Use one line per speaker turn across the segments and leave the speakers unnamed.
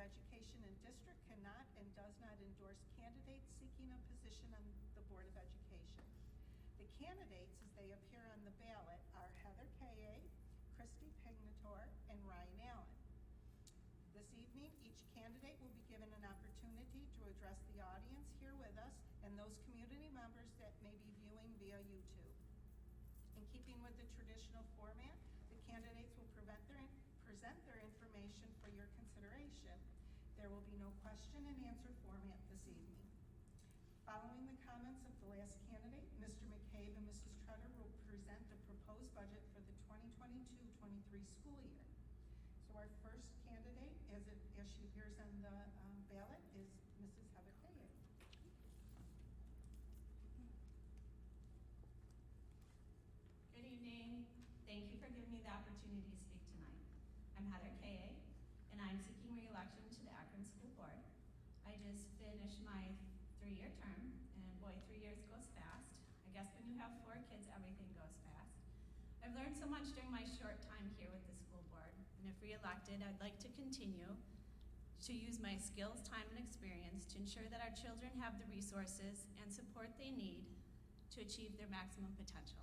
Education and District cannot and does not endorse candidates seeking a position on the Board of Education. The candidates, as they appear on the ballot, are Heather Kaye, Christy Pignator, and Ryan Allen. This evening, each candidate will be given an opportunity to address the audience here with us and those community members that may be viewing via YouTube. In keeping with the traditional format, the candidates will present their information for your consideration. There will be no question and answer format this evening. Following the comments of the last candidate, Mr. McCabe and Mrs. Tretter will present the proposed budget for the 2022-23 school year. So our first candidate, as she appears on the ballot, is Mrs. Heather Kaye.
Good evening. Thank you for giving me the opportunity to speak tonight. I'm Heather Kaye, and I'm seeking re-election to the Akron School Board. I just finished my 3-year term, and boy, 3 years goes fast. I guess when you have 4 kids, everything goes fast. I've learned so much during my short time here with the school board, and if re-elected, I'd like to continue to use my skills, time, and experience to ensure that our children have the resources and support they need to achieve their maximum potential.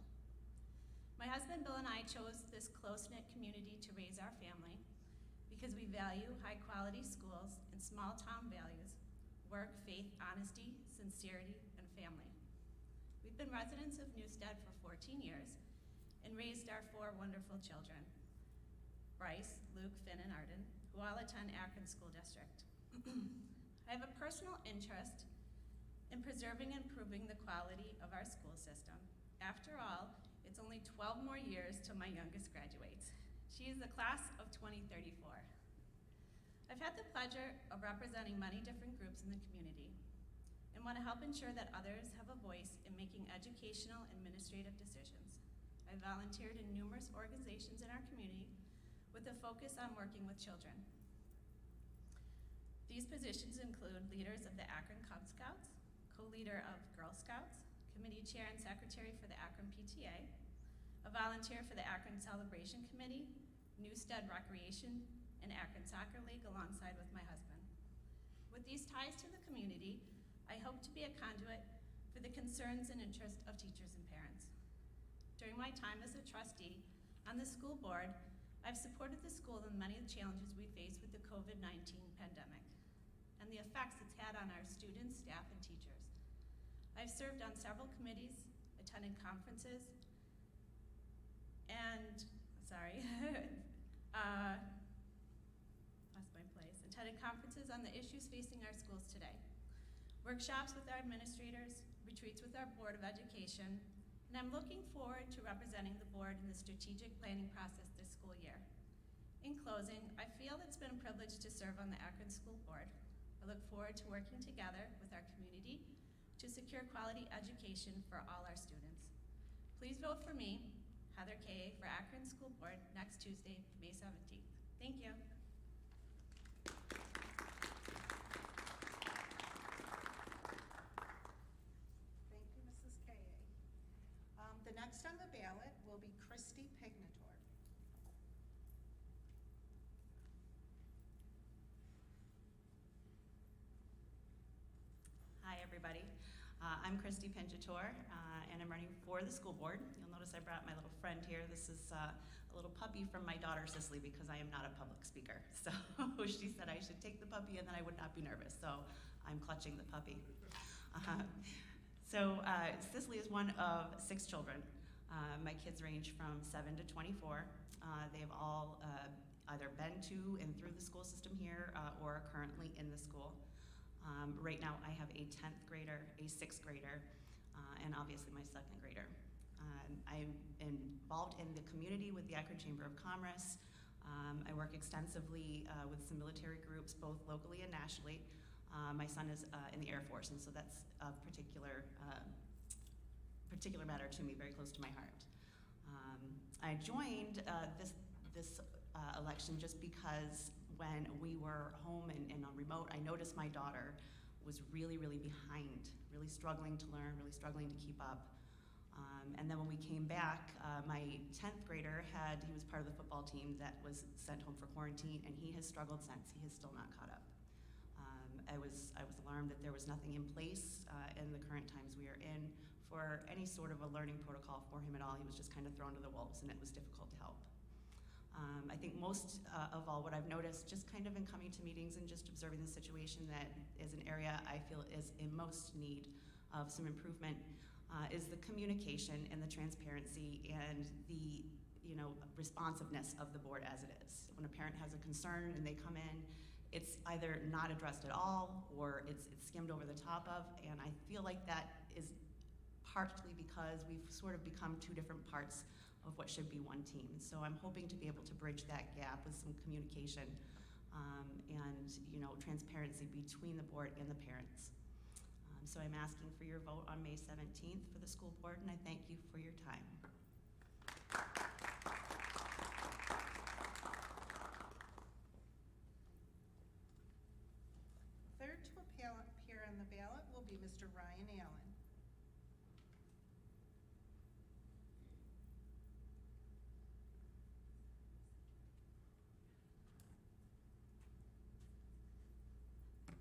My husband Bill and I chose this close-knit community to raise our family because we value high-quality schools and small-town values, work, faith, honesty, sincerity, and family. We've been residents of Newstead for 14 years and raised our 4 wonderful children, Bryce, Luke, Finn, and Arden, who all attend Akron School District. I have a personal interest in preserving and improving the quality of our school system. After all, it's only 12 more years till my youngest graduates. She is the class of 2034. I've had the pleasure of representing many different groups in the community and want to help ensure that others have a voice in making educational and administrative decisions. I volunteered in numerous organizations in our community with a focus on working with children. These positions include leaders of the Akron Cub Scouts, co-leader of Girl Scouts, committee chair and secretary for the Akron PTA, a volunteer for the Akron Celebration Committee, Newstead Recreation, and Akron Soccer League alongside with my husband. With these ties to the community, I hope to be a conduit for the concerns and interests of teachers and parents. During my time as a trustee on the school board, I've supported the school in many of the challenges we face with the COVID-19 pandemic and the effects it's had on our students, staff, and teachers. I've served on several committees, attended conferences, and, lost my place, attended conferences on the issues facing our schools today, workshops with our administrators, retreats with our Board of Education, and I'm looking forward to representing the board in the strategic planning process this school year. In closing, I feel it's been a privilege to serve on the Akron School Board. I look forward to working together with our community to secure quality education for all our students. Please vote for me, Heather Kaye, for Akron School Board next Tuesday, May 17th. Thank you.
Thank you, Mrs. Kaye. The next on the ballot will be Christy Pignator.
Hi, everybody. I'm Christy Pignator, and I'm running for the school board. You'll notice I brought my little friend here. This is a little puppy from my daughter, Cicely, because I am not a public speaker. So she said I should take the puppy and then I would not be nervous. So I'm clutching the puppy. Cicely is one of 6 children. My kids range from 7 to 24. They've all either been to and through the school system here or are currently in the school. Right now I have a 10th grader, a 6th grader, and obviously my 2nd grader. I'm involved in the community with the Akron Chamber of Commerce. I work extensively with some military groups, both locally and nationally. My son is in the Air Force, and so that's a particular matter to me, very close to my heart. I joined this election just because when we were home and on remote, I noticed my daughter was really behind, really struggling to learn, really struggling to keep up. And then when we came back, my 10th grader he was part of the football team that was sent home for quarantine, and he has struggled since. He has still not caught up. I was alarmed that there was nothing in place in the current times we are in for any sort of a learning protocol for him at all. He was just kind of thrown to the wolves, and it was difficult to help. I think most of all, what I've noticed just kind of in coming to meetings and just observing the situation, that is an area I feel is in most need of some improvement, is the communication and the transparency and the responsiveness of the board as it is. When a parent has a concern and they come in, it's either not addressed at all or it's skimmed over the top of, and I feel like that is partly because we've sort of become two different parts of what should be one team. So I'm hoping to be able to bridge that gap with some communication and transparency between the board and the parents. So I'm asking for your vote on May 17th for the school board, and I thank you for your time.
Third to appear on the ballot will be Mr. Ryan Allen.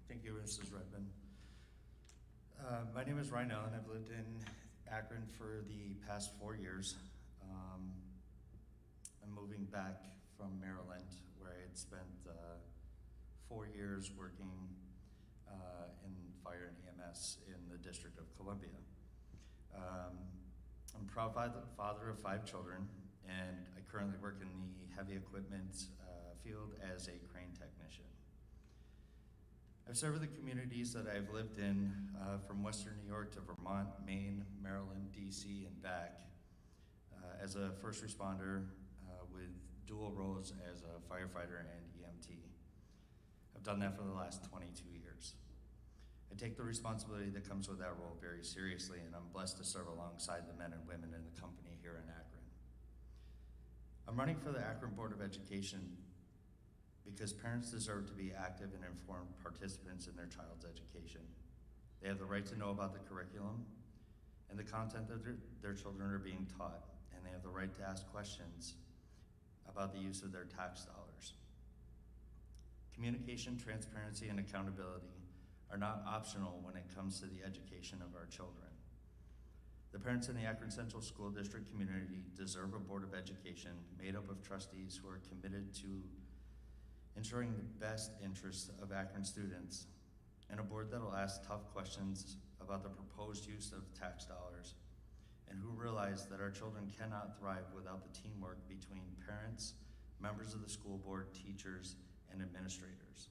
Thank you, Mrs. Redmond. My name is Ryan Allen. I've lived in Akron for the past 4 years. I'm moving back from Maryland, where I had spent 4 years working in fire and EMS in the District of Columbia. I'm a proud father of 5 children, and I currently work in the heavy equipment field as a crane technician. I've served the communities that I've lived in, from Western New York to Vermont, Maine, Maryland, DC, and back, as a first responder with dual roles as a firefighter and EMT. I've done that for the last 22 years. I take the responsibility that comes with that role very seriously, and I'm blessed to serve alongside the men and women in the company here in Akron. I'm running for the Akron Board of Education because parents deserve to be active and informed participants in their child's education. They have the right to know about the curriculum and the content that their children are being taught, and they have the right to ask questions about the use of their tax dollars. Communication, transparency, and accountability are not optional when it comes to the education of our children. The parents in the Akron Central School District community deserve a Board of Education made up of trustees who are committed to ensuring the best interests of Akron students, and a board that will ask tough questions about the proposed use of tax dollars, and who realize that our children cannot thrive without the teamwork between parents, members of the school board, teachers, and administrators.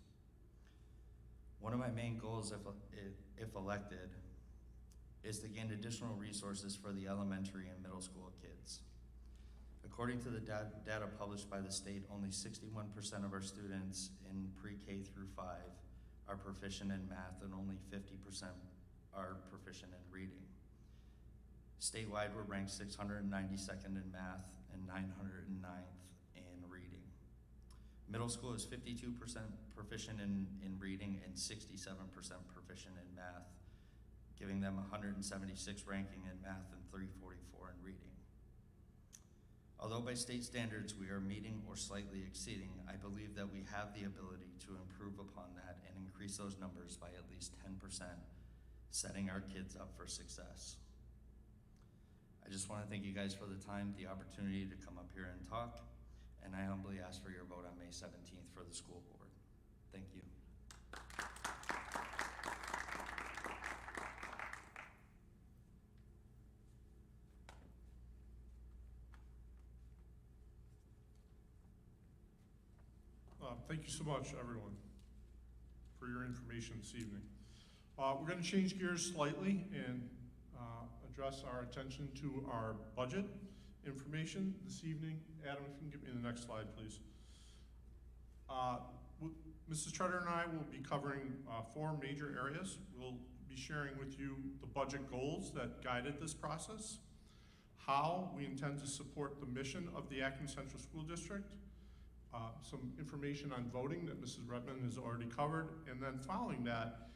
One of my main goals, if elected, is to gain additional resources for the elementary and middle school kids. According to the data published by the state, only 61% of our students in pre-K through 5 are proficient in math, and only 50% are proficient in reading. Statewide, we're ranked 692nd in math and 909th in reading. Middle school is 52% proficient in reading and 67% proficient in math, giving them 176 ranking in math and 344 in reading. Although by state standards we are meeting or slightly exceeding, I believe that we have the ability to improve upon that and increase those numbers by at least 10%, setting our kids up for success. I just want to thank you guys for the time, the opportunity to come up here and talk, and I humbly ask for your vote on May 17th for the school board. Thank you.
Thank you so much, everyone, for your information this evening. We're going to change gears slightly and address our attention to our budget information this evening. Adam, if you can give me the next slide, please. Mrs. Treader and I will be covering 4 major areas. We'll be sharing with you the budget goals that guided this process, how we intend to support the mission of the Akron Central School District, some information on voting that Mrs. Redmond has already covered, and then following that,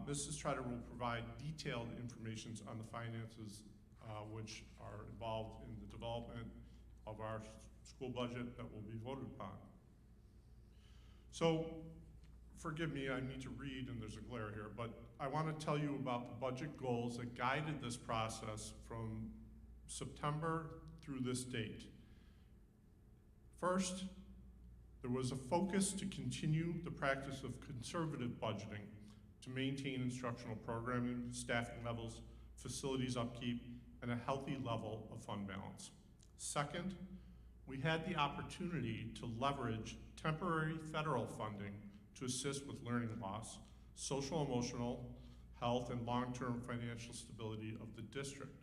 Mrs. Treader will provide detailed information on the finances which are involved in the development of our school budget that will be voted upon. So, forgive me, I need to read and there's a glare here, but I want to tell you about the budget goals that guided this process from September through this date. First, there was a focus to continue the practice of conservative budgeting to maintain instructional programming, staffing levels, facilities upkeep, and a healthy level of fund balance. Second, we had the opportunity to leverage temporary federal funding to assist with learning loss, social, emotional, health, and long-term financial stability of the district.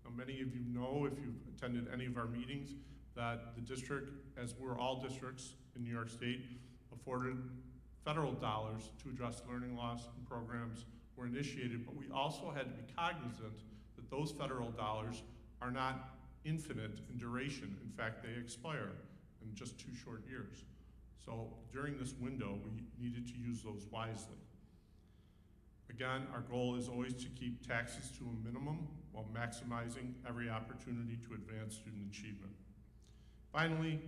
Now, many of you know, if you've attended any of our meetings, that the district, as we're all districts in New York State, afforded federal dollars to address learning loss, and programs were initiated, but we also had to be cognizant that those federal dollars are not infinite in duration. In fact, they expire in just 2 short years. So during this window, we needed to use those wisely. Again, our goal is always to keep taxes to a minimum while maximizing every opportunity to advance student achievement. Finally,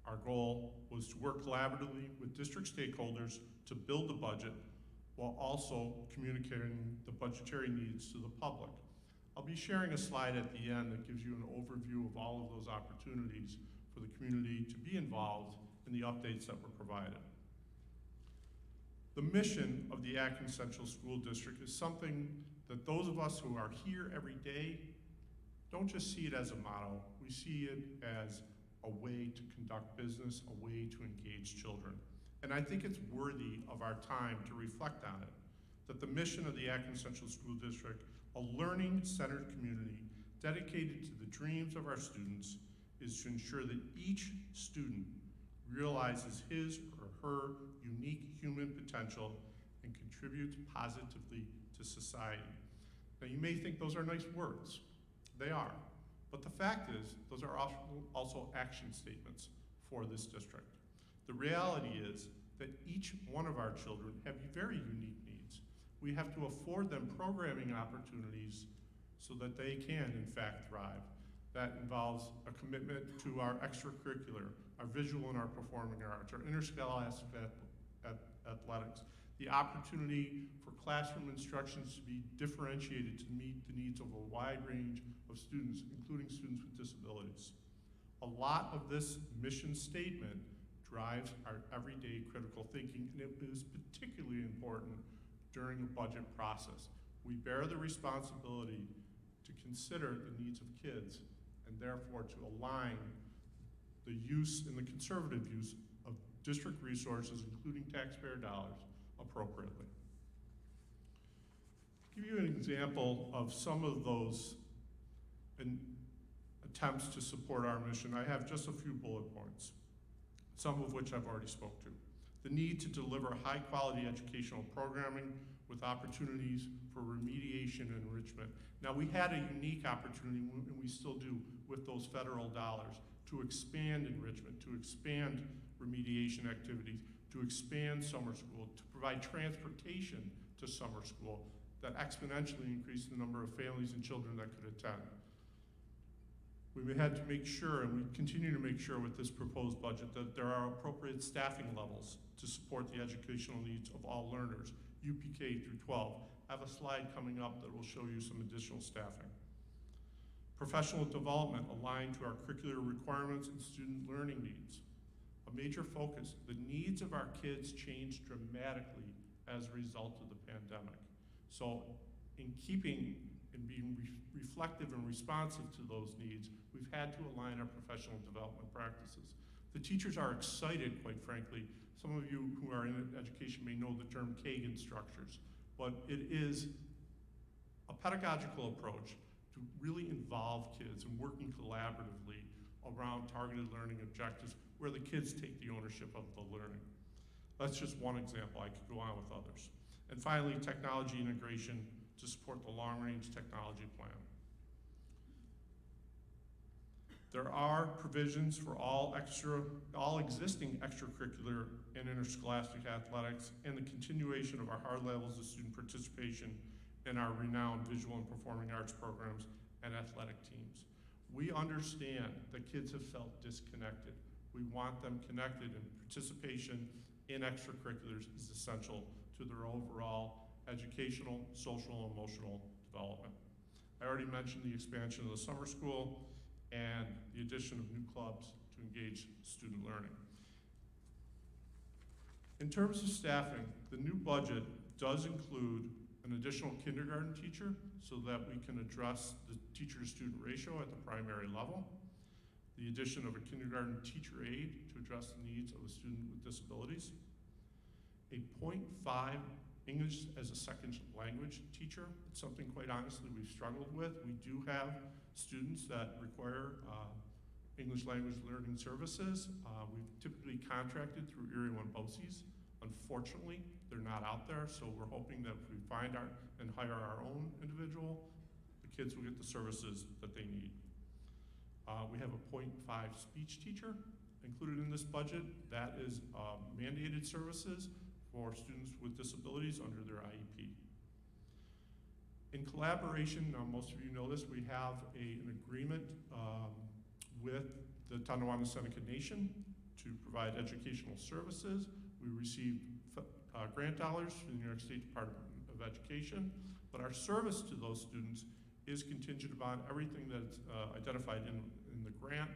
our goal was to work collaboratively with district stakeholders to build the budget while also communicating the budgetary needs to the public. I'll be sharing a slide at the end that gives you an overview of all of those opportunities for the community to be involved in the updates that were provided. The mission of the Akron Central School District is something that those of us who are here every day don't just see it as a motto, we see it as a way to conduct business, a way to engage children. And I think it's worthy of our time to reflect on it, that the mission of the Akron Central School District, a learning-centered community dedicated to the dreams of our students, is to ensure that each student realizes his or her unique human potential and contributes positively to society. Now, you may think those are nice words. They are. But the fact is, those are also action statements for this district. The reality is that each one of our children have very unique needs. We have to afford them programming opportunities so that they can, in fact, thrive. That involves a commitment to our extracurricular, our visual and our performing arts, our interscholastic athletics, the opportunity for classroom instructions to be differentiated to meet the needs of a wide range of students, including students with disabilities. A lot of this mission statement drives our everyday critical thinking, and it is particularly important during a budget process. We bear the responsibility to consider the needs of kids and therefore to align the use and the conservative use of district resources, including taxpayer dollars, appropriately. Give you an example of some of those attempts to support our mission. I have just a few bullet points, some of which I've already spoke to. The need to deliver high-quality educational programming with opportunities for remediation and enrichment. Now, we had a unique opportunity, and we still do, with those federal dollars to expand enrichment, to expand remediation activities, to expand summer school, to provide transportation to summer school that exponentially increased the number of families and children that could attend. We had to make sure, and we continue to make sure with this proposed budget, that there are appropriate staffing levels to support the educational needs of all learners, UPK through 12. I have a slide coming up that will show you some additional staffing. Professional development aligned to our curricular requirements and student learning needs. A major focus, the needs of our kids changed dramatically as a result of the pandemic. So in keeping and being reflective and responsive to those needs, we've had to align our professional development practices. The teachers are excited, quite frankly. Some of you who are in education may know the term Kagan structures, but it is a pedagogical approach to really involve kids and working collaboratively around targeted learning objectives where the kids take the ownership of the learning. That's just one example. I could go on with others. And finally, technology integration to support the long-range technology plan. There are provisions for all existing extracurricular and interscholastic athletics and the continuation of our high levels of student participation in our renowned visual and performing arts programs and athletic teams. We understand that kids have felt disconnected. We want them connected, and participation in extracurriculars is essential to their overall educational, social, and emotional development. I already mentioned the expansion of the summer school and the addition of new clubs to engage student learning. In terms of staffing, the new budget does include an additional kindergarten teacher so that we can address the teacher-to-student ratio at the primary level, the addition of a kindergarten teacher aide to address the needs of a student with disabilities, a 0.5 English as a second language teacher. It's something, quite honestly, we've struggled with. We do have students that require English language learning services. We've typically contracted through Erie One BOCES. Unfortunately, they're not out there, so we're hoping that if we find and hire our own individual, the kids will get the services that they need. We have a 0.5 speech teacher included in this budget. That is mandated services for students with disabilities under their IEP. In collaboration, now most of you know this, we have an agreement with the Tonawanda Seneca Nation to provide educational services. We received grant dollars from the New York State Department of Education, but our service to those students is contingent upon everything that's identified in the grant,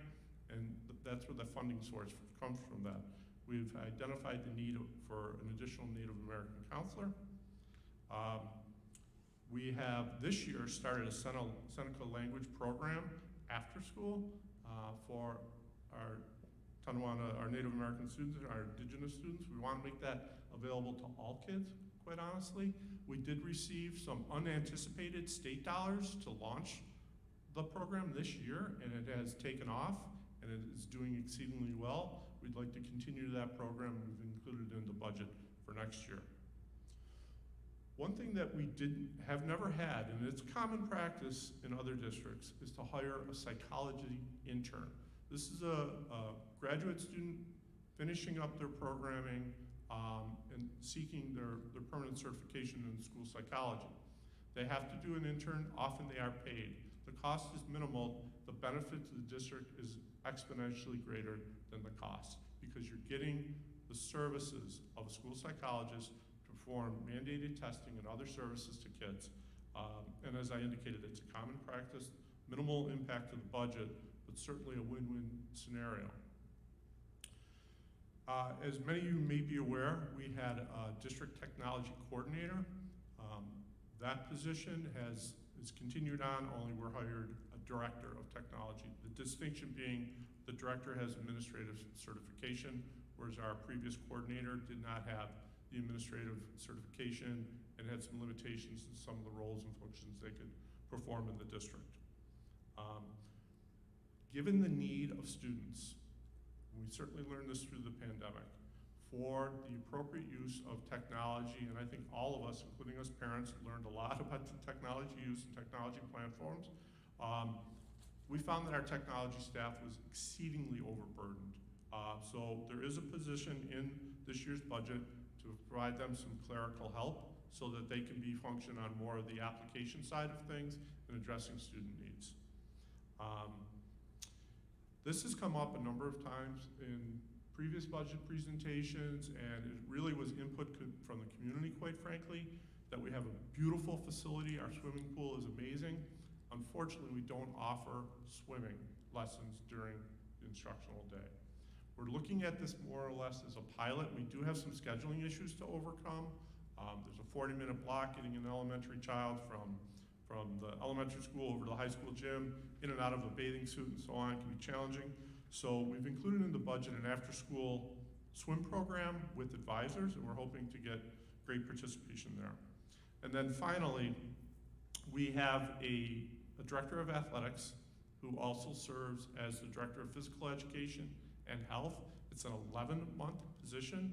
and that's where the funding source comes from that. We've identified the need for an additional Native American counselor. We have this year started a Seneca language program after school for our Tonawanda, our Native American students and our indigenous students. We want to make that available to all kids, quite honestly. We did receive some unanticipated state dollars to launch the program this year, and it has taken off, and it is doing exceedingly well. We'd like to continue that program. We've included it in the budget for next year. One thing that we have never had, and it's common practice in other districts, is to hire a psychology intern. This is a graduate student finishing up their programming and seeking their permanent certification in school psychology. They have to do an intern. Often they are paid. The cost is minimal. The benefit to the district is exponentially greater than the cost because you're getting the services of a school psychologist to perform mandated testing and other services to kids. And as I indicated, it's a common practice, minimal impact to the budget, but certainly a win-win scenario. As many of you may be aware, we had a district technology coordinator. That position is continued on, only we're hired a director of technology. The distinction being the director has administrative certification, whereas our previous coordinator did not have the administrative certification and had some limitations in some of the roles and functions they could perform in the district. Given the need of students, and we certainly learned this through the pandemic, for the appropriate use of technology, and I think all of us, including us parents, learned a lot about the technology use and technology platforms. We found that our technology staff was exceedingly overburdened. So there is a position in this year's budget to provide them some clerical help so that they can be function on more of the application side of things and addressing student needs. This has come up a number of times in previous budget presentations, and it really was input from the community, quite frankly, that we have a beautiful facility. Our swimming pool is amazing. Unfortunately, we don't offer swimming lessons during the instructional day. We're looking at this more or less as a pilot. We do have some scheduling issues to overcome. There's a 40-minute block getting an elementary child from the elementary school over to the high school gym, in and out of a bathing suit and so on. It can be challenging. So we've included in the budget an after-school swim program with advisors, and we're hoping to get great participation there. And then finally, we have a director of athletics who also serves as the director of physical education and health. It's an 11-month position.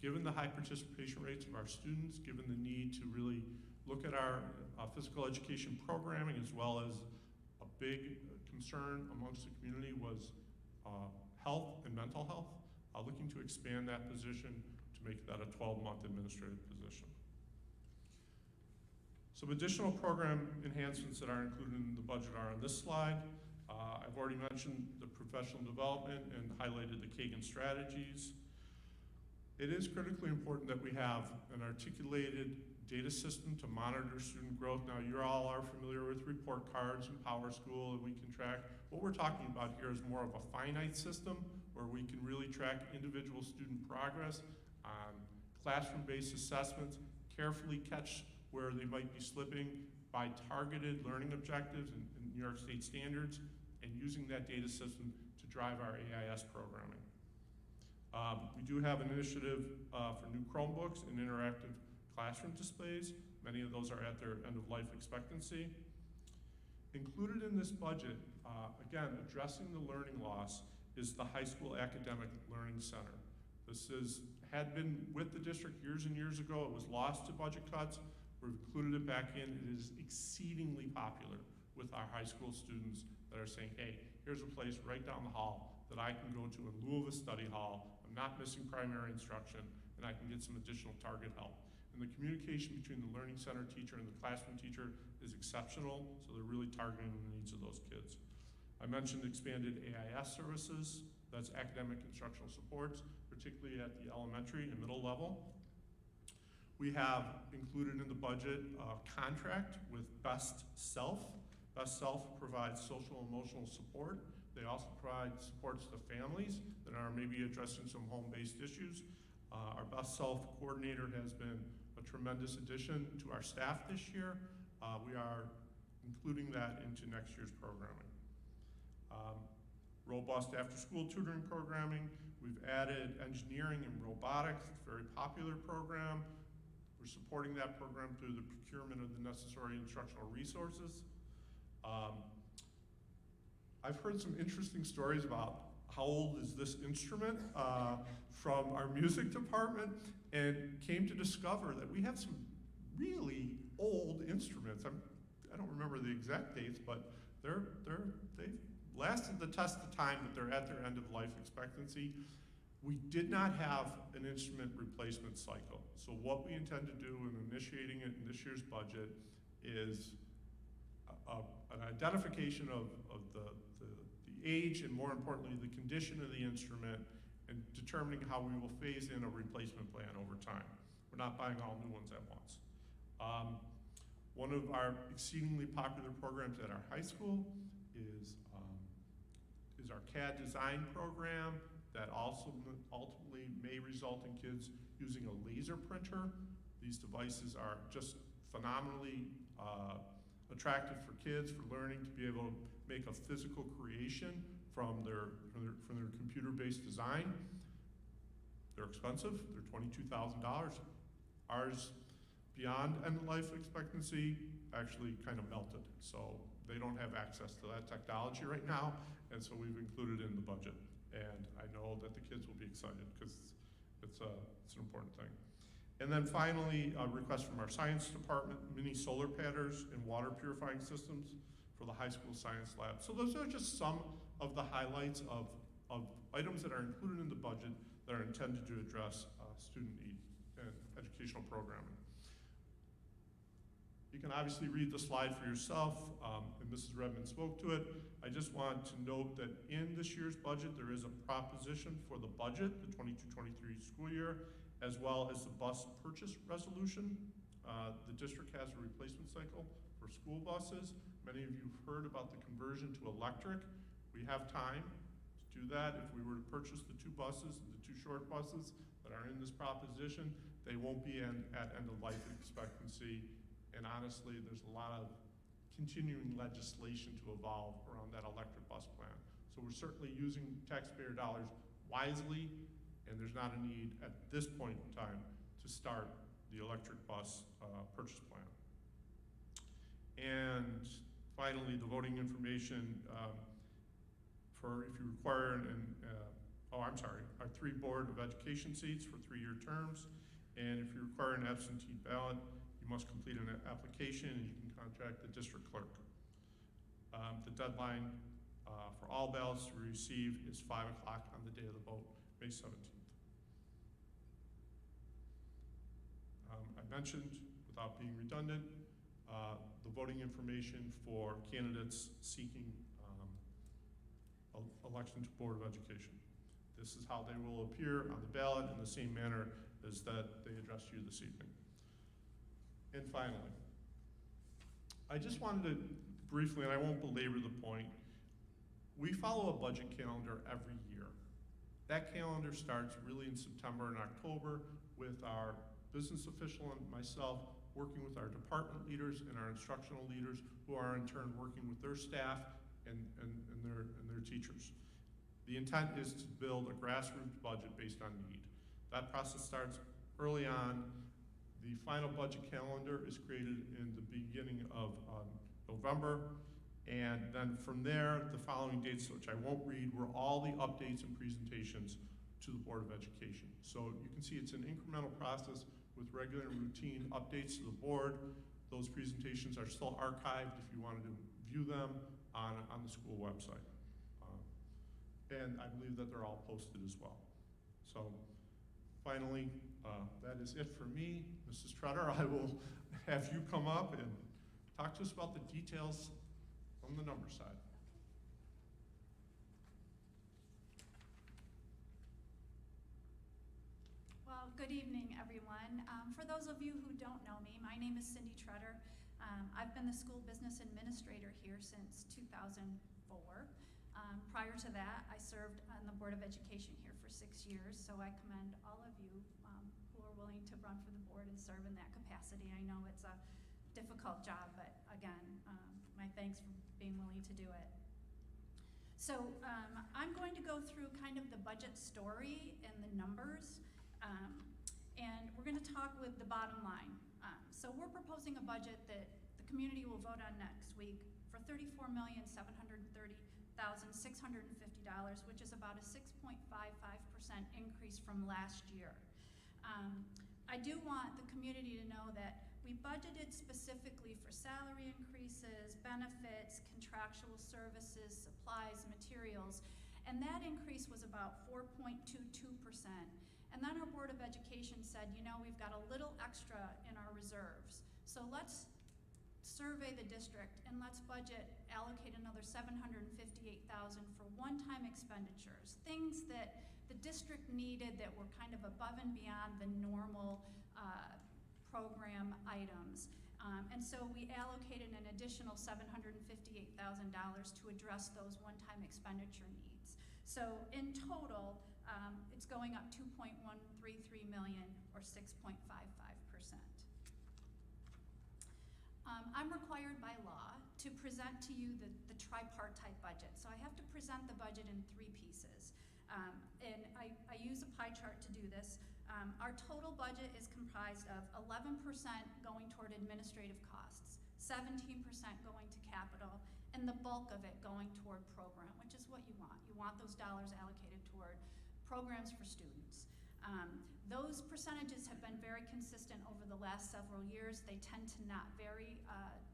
Given the high participation rates of our students, given the need to really look at our physical education programming, as well as a big concern amongst the community was health and mental health, looking to expand that position to make that a 12-month administrative position. Some additional program enhancements that are included in the budget are on this slide. I've already mentioned the professional development and highlighted the Kagan strategies. It is critically important that we have an articulated data system to monitor student growth. Now, you all are familiar with report cards and PowerSchool, and we can track. What we're talking about here is more of a finite system where we can really track individual student progress on classroom-based assessments, carefully catch where they might be slipping by targeted learning objectives and New York State standards, and using that data system to drive our AIS programming. We do have an initiative for new Chromebooks and interactive classroom displays. Many of those are at their end of life expectancy. Included in this budget, again, addressing the learning loss, is the High School Academic Learning Center. This had been with the district years and years ago. It was lost to budget cuts. We've included it back in. It is exceedingly popular with our high school students that are saying, hey, here's a place right down the hall that I can go to in lieu of a study hall. I'm not missing primary instruction, and I can get some additional target help. And the communication between the learning center teacher and the classroom teacher is exceptional, so they're really targeting the needs of those kids. I mentioned expanded AIS services. That's academic instructional supports, particularly at the elementary and middle level. We have included in the budget a contract with Best Self. Best Self provides social and emotional support. They also provide supports to families that are maybe addressing some home-based issues. Our Best Self coordinator has been a tremendous addition to our staff this year. We are including that into next year's programming. Robust after-school tutoring programming. We've added engineering and robotics. It's a very popular program. We're supporting that program through the procurement of the necessary instructional resources. I've heard some interesting stories about how old is this instrument from our music department, and came to discover that we have some really old instruments. I don't remember the exact dates, but they've lasted the test of time, but they're at their end of life expectancy. We did not have an instrument replacement cycle. So what we intend to do in initiating it in this year's budget is an identification of the age and, more importantly, the condition of the instrument, and determining how we will phase in a replacement plan over time. We're not buying all new ones at once. One of our exceedingly popular programs at our high school is our CAD design program that also ultimately may result in kids using a laser printer. These devices are just phenomenally attractive for kids, for learning, to be able to make a physical creation from their computer-based design. They're expensive. They're $22,000. Ours, beyond end-of-life expectancy, actually kind of melted. So they don't have access to that technology right now, and so we've included it in the budget. And I know that the kids will be excited because it's an important thing. And then finally, a request from our science department, mini solar patterns and water purifying systems for the high school science lab. So those are just some of the highlights of items that are included in the budget that are intended to address student need and educational programming. You can obviously read the slide for yourself, and Mrs. Redmond spoke to it. I just want to note that in this year's budget, there is a proposition for the budget, the 22-23 school year, as well as the bus purchase resolution. The district has a replacement cycle for school buses. Many of you have heard about the conversion to electric. We have time to do that. If we were to purchase the two buses, the two short buses that are in this proposition, they won't be at end of life expectancy. And honestly, there's a lot of continuing legislation to evolve around that electric bus plan. So we're certainly using taxpayer dollars wisely, and there's not a need at this point in time to start the electric bus purchase plan. And finally, the voting information for if you require our 3 Board of Education seats for 3-year terms. And if you require an absentee ballot, you must complete an application, and you can contact the district clerk. The deadline for all ballots to be received is 5 o'clock on the day of the vote, May 17th. I mentioned, without being redundant, the voting information for candidates seeking election to Board of Education. This is how they will appear on the ballot in the same manner as that they addressed you this evening. And finally, I just wanted to briefly, and I won't belabor the point, we follow a budget calendar every year. That calendar starts really in September and October with our business official and myself working with our department leaders and our instructional leaders, who are in turn working with their staff and their teachers. The intent is to build a grassroots budget based on need. That process starts early on. The final budget calendar is created in the beginning of November, and then from there, the following dates, which I won't read, were all the updates and presentations to the Board of Education. So you can see it's an incremental process with regular and routine updates to the board. Those presentations are still archived if you wanted to view them on the school website. And I believe that they're all posted as well. So finally, that is it for me. Mrs. Trotter, I will have you come up and talk to us about the details from the number side.
Well, good evening, everyone. For those of you who don't know me, my name is Cindy Tretter. I've been the school business administrator here since 2004. Prior to that, I served on the Board of Education here for 6 years, so I commend all of you who are willing to run for the board and serve in that capacity. I know it's a difficult job, but again, my thanks for being willing to do it. So I'm going to go through kind of the budget story and the numbers, and we're going to talk with the bottom line. So we're proposing a budget that the community will vote on next week for $34,730,650, which is about a 6.55% increase from last year. I do want the community to know that we budgeted specifically for salary increases, benefits, contractual services, supplies, materials, and that increase was about 4.22%. And then our Board of Education said, you know, we've got a little extra in our reserves, so let's survey the district and let's allocate another $758,000 for one-time expenditures, things that the district needed that were kind of above and beyond the normal program items. And so we allocated an additional $758,000 to address those one-time expenditure needs. So in total, it's going up $2.133 million, or 6.55%. I'm required by law to present to you the tripartite budget. So I have to present the budget in 3 pieces. And I use a pie chart to do this. Our total budget is comprised of 11% going toward administrative costs, 17% going to capital, and the bulk of it going toward program, which is what you want. You want those dollars allocated toward programs for students. Those percentages have been very consistent over the last several years. They tend to not vary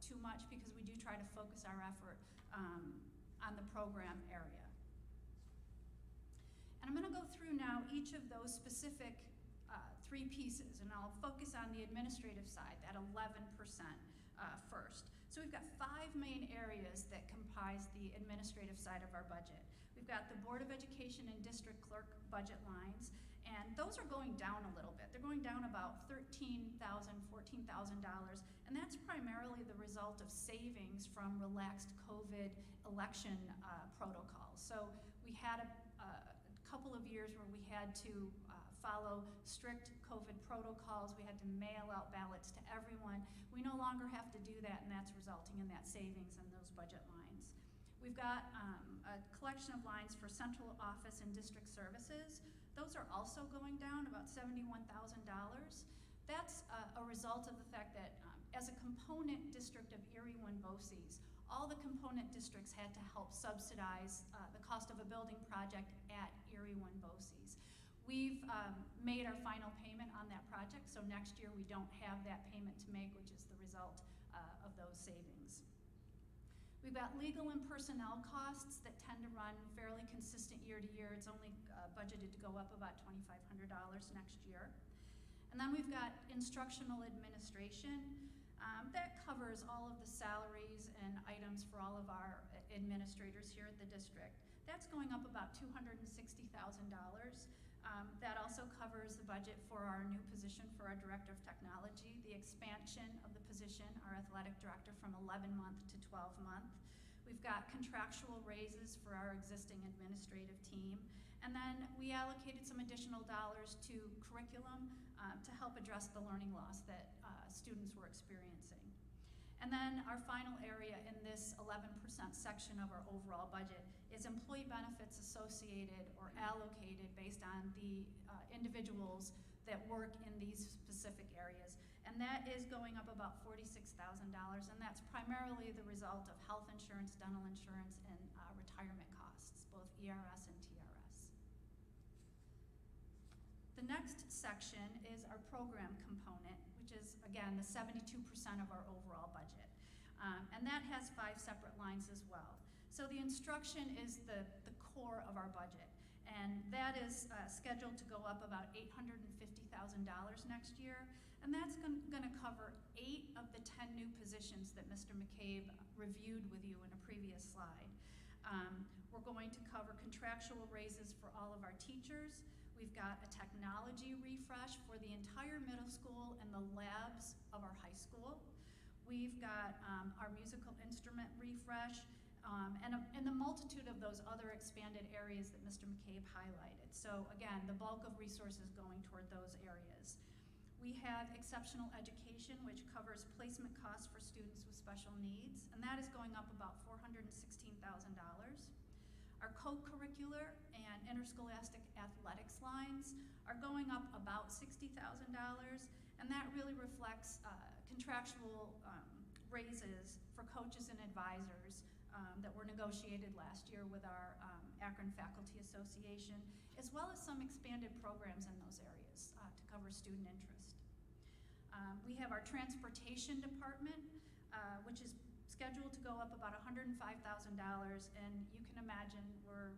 too much because we do try to focus our effort on the program area. And I'm going to go through now each of those specific 3 pieces, and I'll focus on the administrative side, that 11% first. So we've got 5 main areas that comprise the administrative side of our budget. We've got the Board of Education and district clerk budget lines, and those are going down a little bit. They're going down about $13,000, $14,000, and that's primarily the result of savings from relaxed COVID election protocols. So we had a couple of years where we had to follow strict COVID protocols. We had to mail out ballots to everyone. We no longer have to do that, and that's resulting in that savings in those budget lines. We've got a collection of lines for central office and district services. Those are also going down about $71,000. That's a result of the fact that as a component district of Erie-Winn-BOCES, all the component districts had to help subsidize the cost of a building project at Erie-Winn-BOCES. We've made our final payment on that project, so next year we don't have that payment to make, which is the result of those savings. We've got legal and personnel costs that tend to run fairly consistent year to year. It's only budgeted to go up about $2,500 next year. And then we've got instructional administration. That covers all of the salaries and items for all of our administrators here at the district. That's going up about $260,000. That also covers the budget for our new position for our Director of Technology, the expansion of the position, our Athletic Director, from 11-month to 12-month. We've got contractual raises for our existing administrative team. And then we allocated some additional dollars to curriculum to help address the learning loss that students were experiencing. And then our final area in this 11% section of our overall budget is employee benefits associated or allocated based on the individuals that work in these specific areas. And that is going up about $46,000, and that's primarily the result of health insurance, dental insurance, and retirement costs, both ERS and TRS. The next section is our program component, which is, again, the 72% of our overall budget. And that has 5 separate lines as well. So the instruction is the core of our budget, and that is scheduled to go up about $850,000 next year, and that's going to cover 8 of the 10 new positions that Mr. McCabe reviewed with you in a previous slide. We're going to cover contractual raises for all of our teachers. We've got a technology refresh for the entire middle school and the labs of our high school. We've got our musical instrument refresh, and the multitude of those other expanded areas that Mr. McCabe highlighted. So again, the bulk of resources going toward those areas. We have exceptional education, which covers placement costs for students with special needs, and that is going up about $416,000. Our co-curricular and interscholastic athletics lines are going up about $60,000, and that really reflects contractual raises for coaches and advisors that were negotiated last year with our Akron Faculty Association, as well as some expanded programs in those areas to cover student interest. We have our transportation department, which is scheduled to go up about $105,000, and you can imagine we're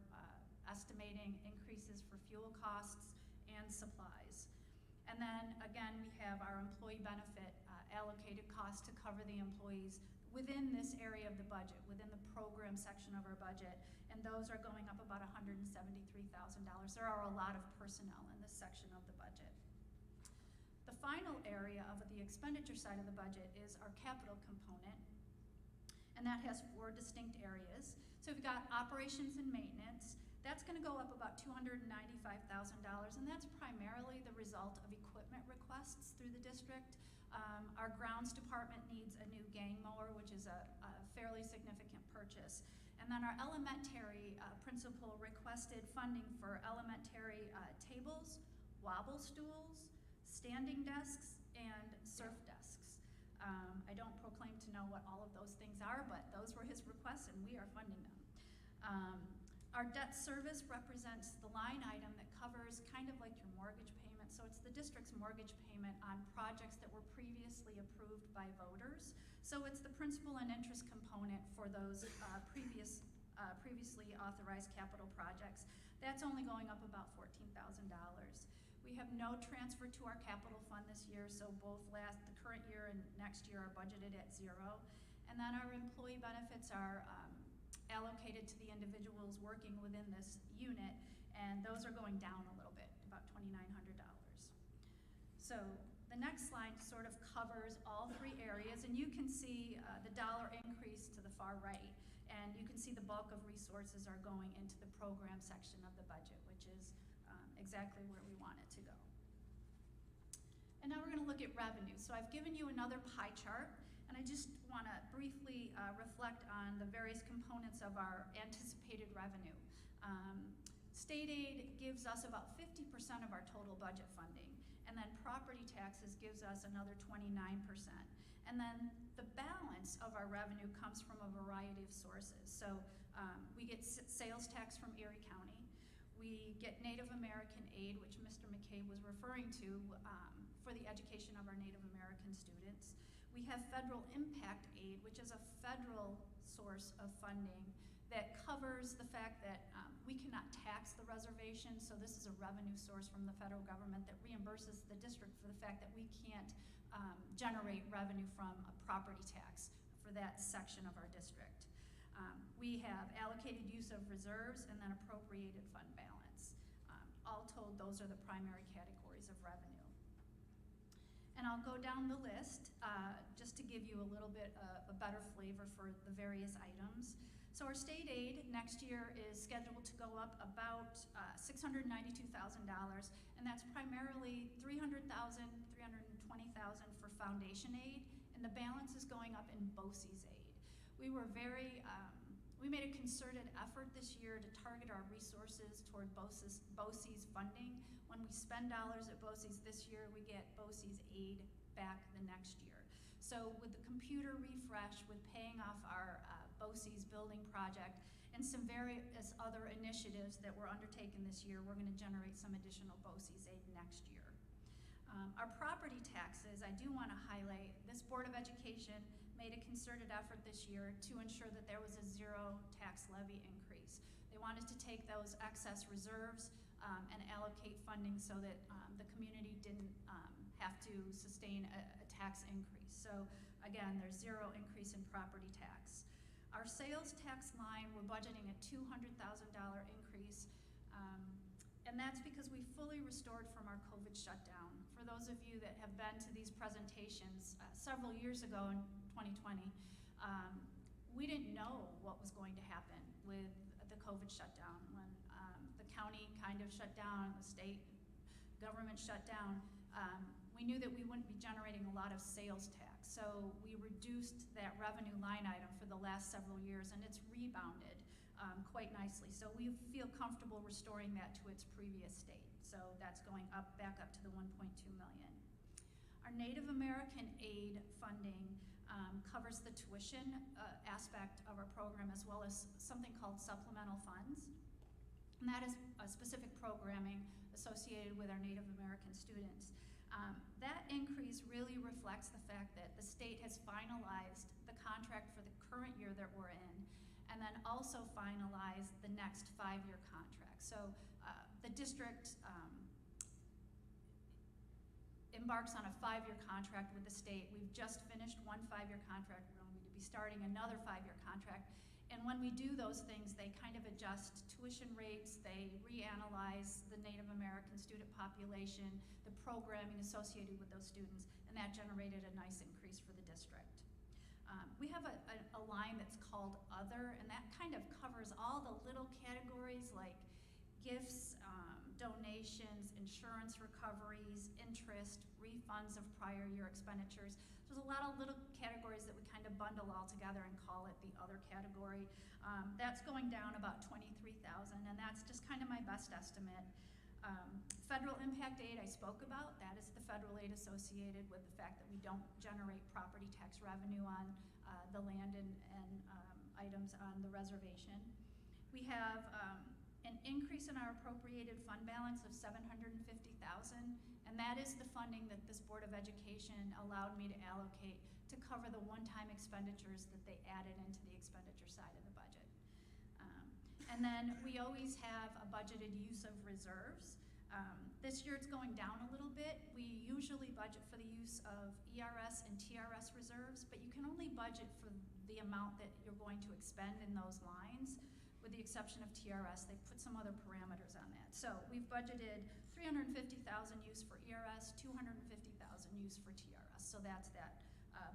estimating increases for fuel costs and supplies. And then again, we have our employee benefit allocated costs to cover the employees within this area of the budget, within the program section of our budget, and those are going up about $173,000. There are a lot of personnel in this section of the budget. The final area of the expenditure side of the budget is our capital component, and that has 4 distinct areas. So we've got operations and maintenance. That's going to go up about $295,000, and that's primarily the result of equipment requests through the district. Our grounds department needs a new gang mower, which is a fairly significant purchase. And then our elementary principal requested funding for elementary tables, wobble stools, standing desks, and surf desks. I don't proclaim to know what all of those things are, but those were his requests, and we are funding them. Our debt service represents the line item that covers kind of like your mortgage payment. So it's the district's mortgage payment on projects that were previously approved by voters. So it's the principal and interest component for those previously authorized capital projects. That's only going up about $14,000. We have no transfer to our capital fund this year, so both the current year and next year are budgeted at 0. And then our employee benefits are allocated to the individuals working within this unit, and those are going down a little bit, about $2,900. So the next slide sort of covers all 3 areas, and you can see the dollar increase to the far right, and you can see the bulk of resources are going into the program section of the budget, which is exactly where we want it to go. And now we're going to look at revenue. So I've given you another pie chart, and I just want to briefly reflect on the various components of our anticipated revenue. State aid gives us about 50% of our total budget funding, and then property taxes gives us another 29%. And then the balance of our revenue comes from a variety of sources. So we get sales tax from Erie County. We get Native American aid, which Mr. McCabe was referring to for the education of our Native American students. We have federal impact aid, which is a federal source of funding that covers the fact that we cannot tax the reservation, so this is a revenue source from the federal government that reimburses the district for the fact that we can't generate revenue from a property tax for that section of our district. We have allocated use of reserves and then appropriated fund balance. All told, those are the primary categories of revenue. And I'll go down the list just to give you a little bit of a better flavor for the various items. So our state aid next year is scheduled to go up about $692,000, and that's primarily $300,000, $320,000 for foundation aid, and the balance is going up in BOCES aid. We made a concerted effort this year to target our resources toward BOCES funding. When we spend dollars at BOCES this year, we get BOCES aid back the next year. So with the computer refresh, with paying off our BOCES building project, and some various other initiatives that we're undertaking this year, we're gonna generate some additional BOCES aid next year. Our property taxes, I do wanna highlight, this Board of Education made a concerted effort this year to ensure that there was a zero tax levy increase. They wanted to take those excess reserves and allocate funding so that the community didn't have to sustain a tax increase. So again, there's zero increase in property tax. Our sales tax line, we're budgeting a $200,000 increase, and that's because we fully restored from our COVID shutdown. For those of you that have been to these presentations several years ago in 2020, we didn't know what was going to happen with the COVID shutdown. When the county kind of shut down, the state government shut down, we knew that we wouldn't be generating a lot of sales tax. So we reduced that revenue line item for the last several years, and it's rebounded quite nicely. So we feel comfortable restoring that to its previous state. So that's going back up to the 1.2 million. Our Native American aid funding covers the tuition aspect of our program, as well as something called supplemental funds. And that is specific programming associated with our Native American students. That increase really reflects the fact that the state has finalized the contract for the current year that we're in, and then also finalized the next 5-year contract. So the district embarks on a 5-year contract with the state. We've just finished one 5-year contract. We're going to be starting another 5-year contract. And when we do those things, they kind of adjust tuition rates, they reanalyze the Native American student population, the programming associated with those students, and that generated a nice increase for the district. We have a line that's called Other, and that kind of covers all the little categories like gifts, donations, insurance recoveries, interest, refunds of prior year expenditures. There's a lot of little categories that we kind of bundle all together and call it the Other category. That's going down about $23,000, and that's just kind of my best estimate. Federal impact aid I spoke about. That is the federal aid associated with the fact that we don't generate property tax revenue on the land and items on the reservation. We have an increase in our appropriated fund balance of $750,000, and that is the funding that this Board of Education allowed me to allocate to cover the one-time expenditures that they added into the expenditure side of the budget. And then we always have a budgeted use of reserves. This year it's going down a little bit. We usually budget for the use of ERS and TRS reserves, but you can only budget for the amount that you're going to expend in those lines. With the exception of TRS, they put some other parameters on that. So we've budgeted $350,000 used for ERS, $250,000 used for TRS. So that's that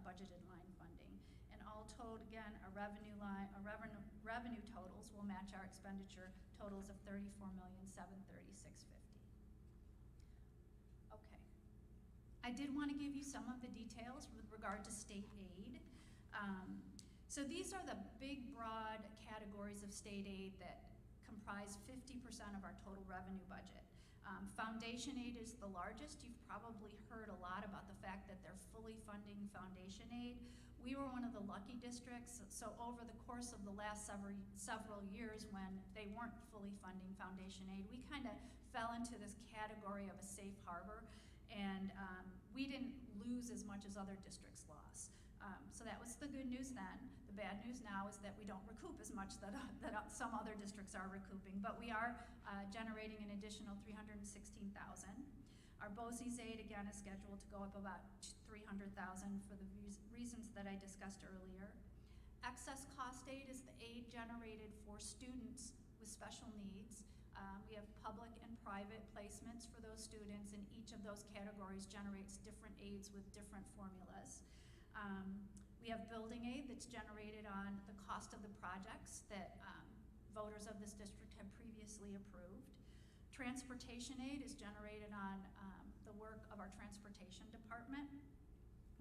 budgeted line funding. And all told, again, our revenue totals will match our expenditure totals of $34,736,050. Okay. I did want to give you some of the details with regard to state aid. So these are the big, broad categories of state aid that comprise 50% of our total revenue budget. Foundation aid is the largest. You've probably heard a lot about the fact that they're fully funding foundation aid. We were one of the lucky districts, so over the course of the last several years when they weren't fully funding foundation aid, we kind of fell into this category of a safe harbor, and we didn't lose as much as other districts lost. So that was the good news then. The bad news now is that we don't recoup as much that some other districts are recouping, but we are generating an additional $316,000. Our BOCES aid, again, is scheduled to go up about $300,000 for the reasons that I discussed earlier. Excess cost aid is the aid generated for students with special needs. We have public and private placements for those students, and each of those categories generates different aids with different formulas. We have building aid that's generated on the cost of the projects that voters of this district have previously approved. Transportation aid is generated on the work of our transportation department.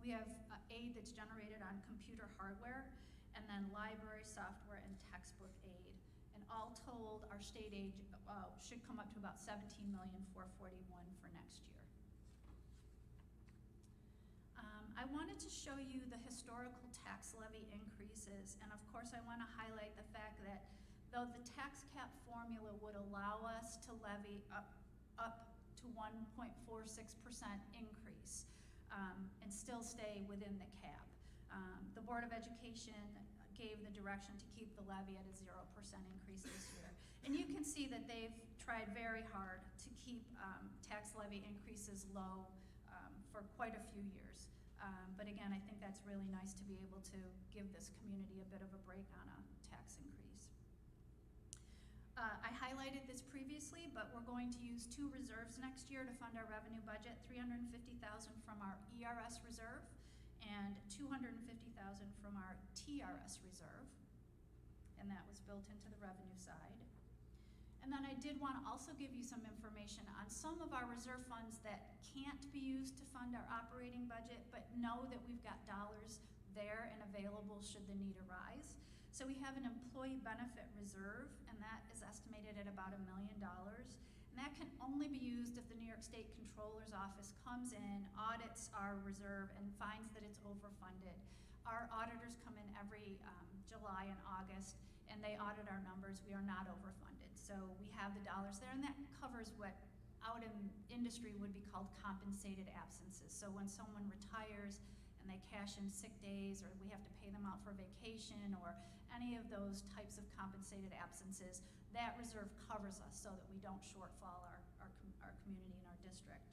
We have aid that's generated on computer hardware, and then library software and textbook aid. And all told, our state aid should come up to about $17,441,000 for next year. I wanted to show you the historical tax levy increases, and of course I want to highlight the fact that though the tax cap formula would allow us to levy up to 1.46% increase and still stay within the cap, the Board of Education gave the direction to keep the levy at a 0% increase this year. And you can see that they've tried very hard to keep tax levy increases low for quite a few years. But again, I think that's really nice to be able to give this community a bit of a break on a tax increase. I highlighted this previously, but we're going to use two reserves next year to fund our revenue budget, $350,000 from our ERS reserve and $250,000 from our TRS reserve, and that was built into the revenue side. And then I did want to also give you some information on some of our reserve funds that can't be used to fund our operating budget, but know that we've got dollars there and available should the need arise. So we have an employee benefit reserve, and that is estimated at about $1 million. And that can only be used if the New York State Comptroller's Office comes in, audits our reserve, and finds that it's overfunded. Our auditors come in every July and August, and they audit our numbers. We are not overfunded. So we have the dollars there, and that covers what out in industry would be called compensated absences. So when someone retires and they cash in sick days, or we have to pay them out for vacation, or any of those types of compensated absences, that reserve covers us so that we don't shortfall our community and our district.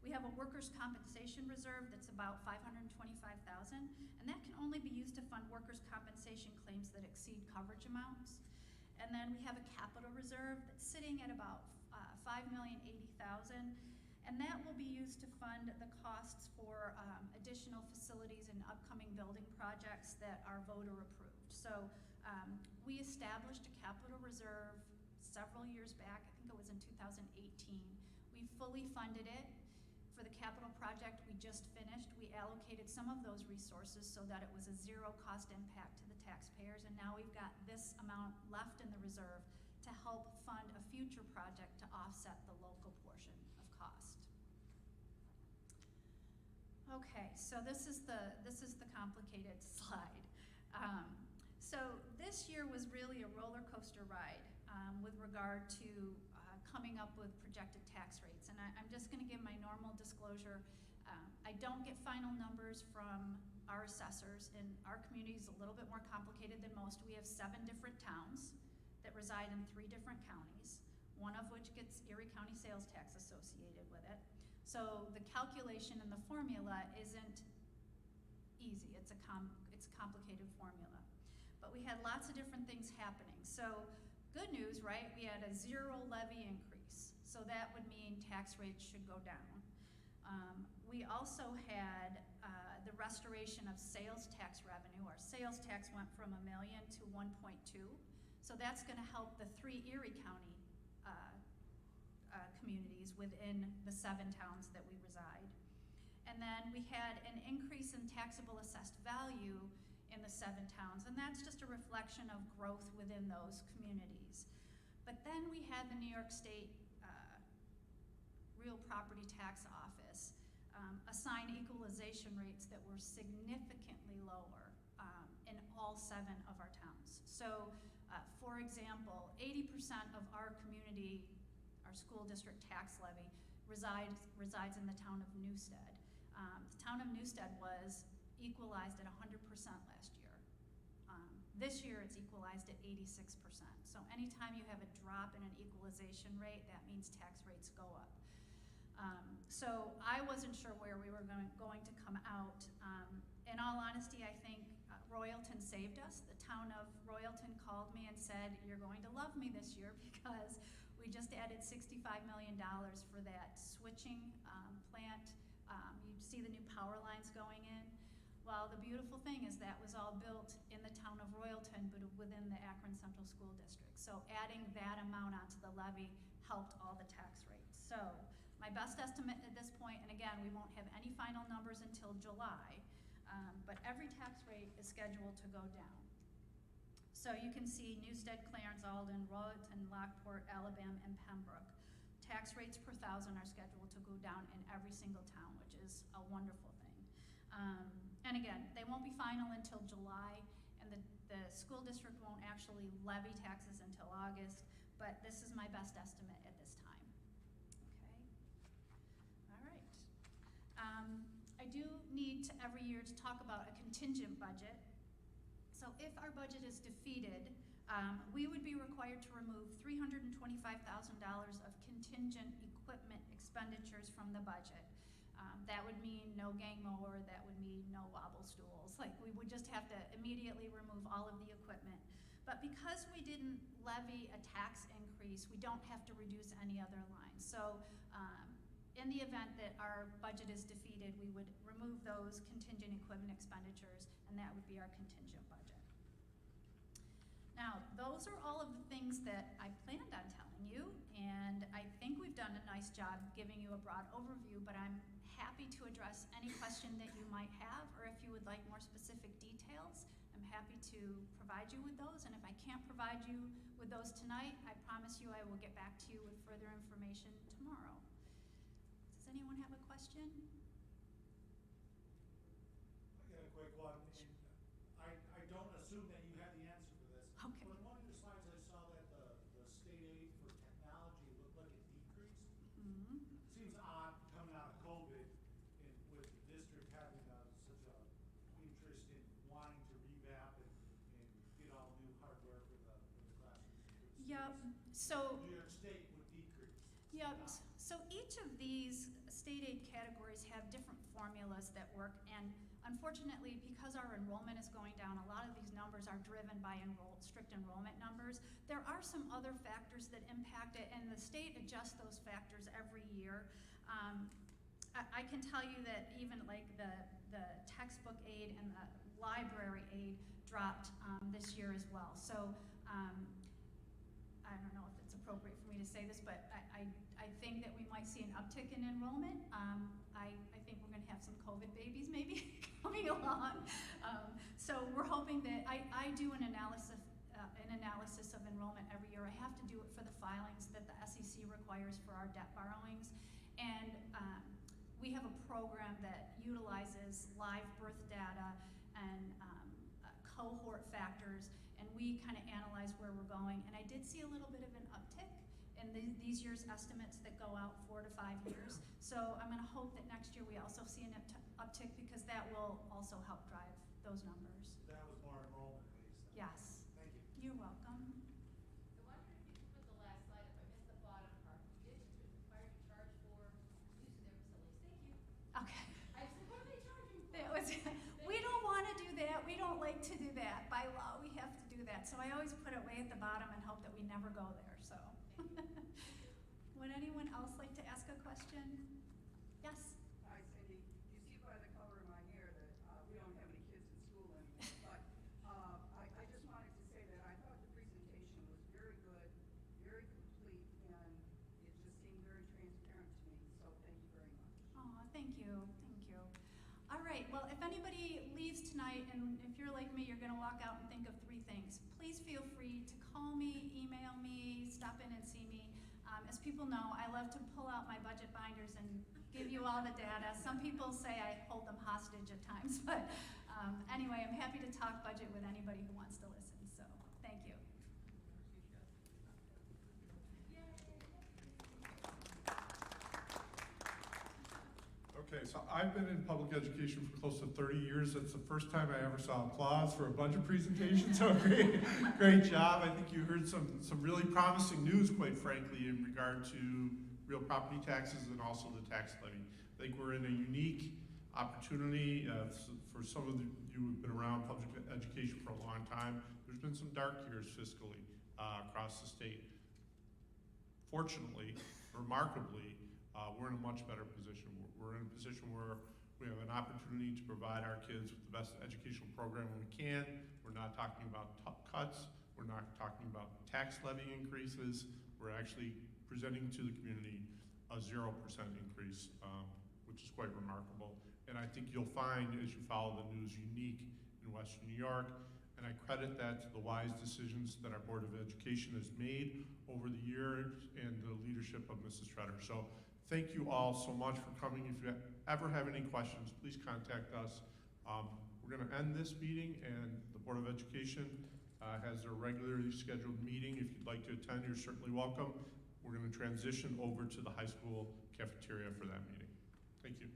We have a workers' compensation reserve that's about $525,000, and that can only be used to fund workers' compensation claims that exceed coverage amounts. And then we have a capital reserve that's sitting at about $5,080,000, and that will be used to fund the costs for additional facilities and upcoming building projects that are voter approved. So we established a capital reserve several years back. I think it was in 2018. We fully funded it. For the capital project we just finished, we allocated some of those resources so that it was a zero cost impact to the taxpayers, and now we've got this amount left in the reserve to help fund a future project to offset the local portion of cost. Okay, so this is the complicated slide. So this year was really a roller coaster ride with regard to coming up with projected tax rates. And I'm just going to give my normal disclosure. I don't get final numbers from our assessors, and our community is a little bit more complicated than most. We have 7 different towns that reside in 3 different counties, one of which gets Erie County sales tax associated with it. So the calculation and the formula isn't easy. It's a complicated formula. But we had lots of different things happening. So good news, right? We had a 0 levy increase. So that would mean tax rates should go down. We also had the restoration of sales tax revenue. Our sales tax went from $1 million to 1.2. So that's going to help the 3 Erie County communities within the 7 towns that we reside. And then we had an increase in taxable assessed value in the 7 towns, and that's just a reflection of growth within those communities. But then we had the New York State Real Property Tax Office assign equalization rates that were significantly lower in all 7 of our towns. So, for example, 80% of our community, our school district tax levy, resides in the town of Newstead. The town of Newstead was equalized at 100% last year. This year it's equalized at 86%. So anytime you have a drop in an equalization rate, that means tax rates go up. So I wasn't sure where we were going to come out. In all honesty, I think Royalton saved us. The town of Royalton called me and said, "You're going to love me this year," because we just added $65 million for that switching plant. You see the new power lines going in. Well, the beautiful thing is that was all built in the town of Royalton, but within the Akron Central School District. So adding that amount onto the levy helped all the tax rates. So my best estimate at this point, and again, we won't have any final numbers until July, but every tax rate is scheduled to go down. So you can see Newstead, Clarence, Alden, Royalton, Lockport, Alabama, and Pembroke. Tax rates per thousand are scheduled to go down in every single town, which is a wonderful thing. And again, they won't be final until July, and the school district won't actually levy taxes until August, but this is my best estimate at this time. Okay, all right. I do need to every year to talk about a contingent budget. So if our budget is defeated, we would be required to remove $325,000 of contingent equipment expenditures from the budget. That would mean no gang mower, that would mean no wobble stools. Like, we would just have to immediately remove all of the equipment. But because we didn't levy a tax increase, we don't have to reduce any other lines. So in the event that our budget is defeated, we would remove those contingent equipment expenditures, and that would be our contingent budget. Now, those are all of the things that I planned on telling you, and I think we've done a nice job giving you a broad overview, but I'm happy to address any question that you might have, or if you would like more specific details, I'm happy to provide you with those, and if I can't provide you with those tonight, I promise you I will get back to you with further information tomorrow. Does anyone have a question?
I got a quick one, and I don't assume that you have the answer for this.
Okay.
But in one of your slides, I saw that the state aid for technology looked like it decreased.
Mm-hmm.
Seems odd coming out of COVID and with the district having such a interest in wanting to revamp and get all new hardware for the classrooms.
Yep, so.
New York State would decrease.
Yep, so each of these state aid categories have different formulas that work, and unfortunately, because our enrollment is going down, a lot of these numbers are driven by strict enrollment numbers. There are some other factors that impact it, and the state adjusts those factors every year. I can tell you that even like the textbook aid and the library aid dropped this year as well. So I don't know if it's appropriate for me to say this, but I think that we might see an uptick in enrollment. I think we're gonna have some COVID babies maybe coming along. So we're hoping that, I do an analysis of enrollment every year. I have to do it for the filings that the SEC requires for our debt borrowings. And we have a program that utilizes live birth data and cohort factors, and we kind of analyze where we're going. And I did see a little bit of an uptick in these year's estimates that go out 4 to 5 years. So I'm going to hope that next year we also see an uptick, because that will also help drive those numbers.
That was more enrollment based.
Yes.
Thank you.
You're welcome.
I wonder if you could put the last slide, if I missed the bottom part, you did require to charge for use of their facilities. Thank you.
Okay.
I said, what are they charging for?
That was, we don't want to do that. We don't like to do that. By law, we have to do that. So I always put it way at the bottom and hope that we never go there. So, would anyone else like to ask a question? Yes.
Hi, Cindy. You see by the color of my hair that we don't have any kids in school anymore. But I just wanted to say that I thought the presentation was very good, very complete, and it just seemed very transparent to me. So thank you very much.
Oh, thank you. Thank you. All right. Well, if anybody leaves tonight, and if you're like me, you're going to walk out and think of 3 things. Please feel free to call me, email me, stop in and see me. As people know, I love to pull out my budget binders and give you all the data. Some people say I hold them hostage at times, but anyway, I'm happy to talk budget with anybody who wants to listen. So, thank you.
Okay, so I've been in public education for close to 30 years. That's the first time I ever saw applause for a budget presentation, so great job. I think you heard some really promising news, quite frankly, in regard to real property taxes and also the tax levy. I think we're in a unique opportunity for some of you who've been around public education for a long time. There's been some dark years fiscally across the state. Fortunately, remarkably, we're in a much better position. We're in a position where we have an opportunity to provide our kids with the best educational program we can. We're not talking about cuts. We're not talking about tax levy increases. We're actually presenting to the community a 0% increase, which is quite remarkable. And I think you'll find, as you follow the news, unique in Western New York. And I credit that to the wise decisions that our Board of Education has made over the years and the leadership of Mrs. Shredder. So thank you all so much for coming. If you ever have any questions, please contact us. We're going to end this meeting, and the Board of Education has their regularly scheduled meeting. If you'd like to attend, you're certainly welcome. We're going to transition over to the high school cafeteria for that meeting. Thank you.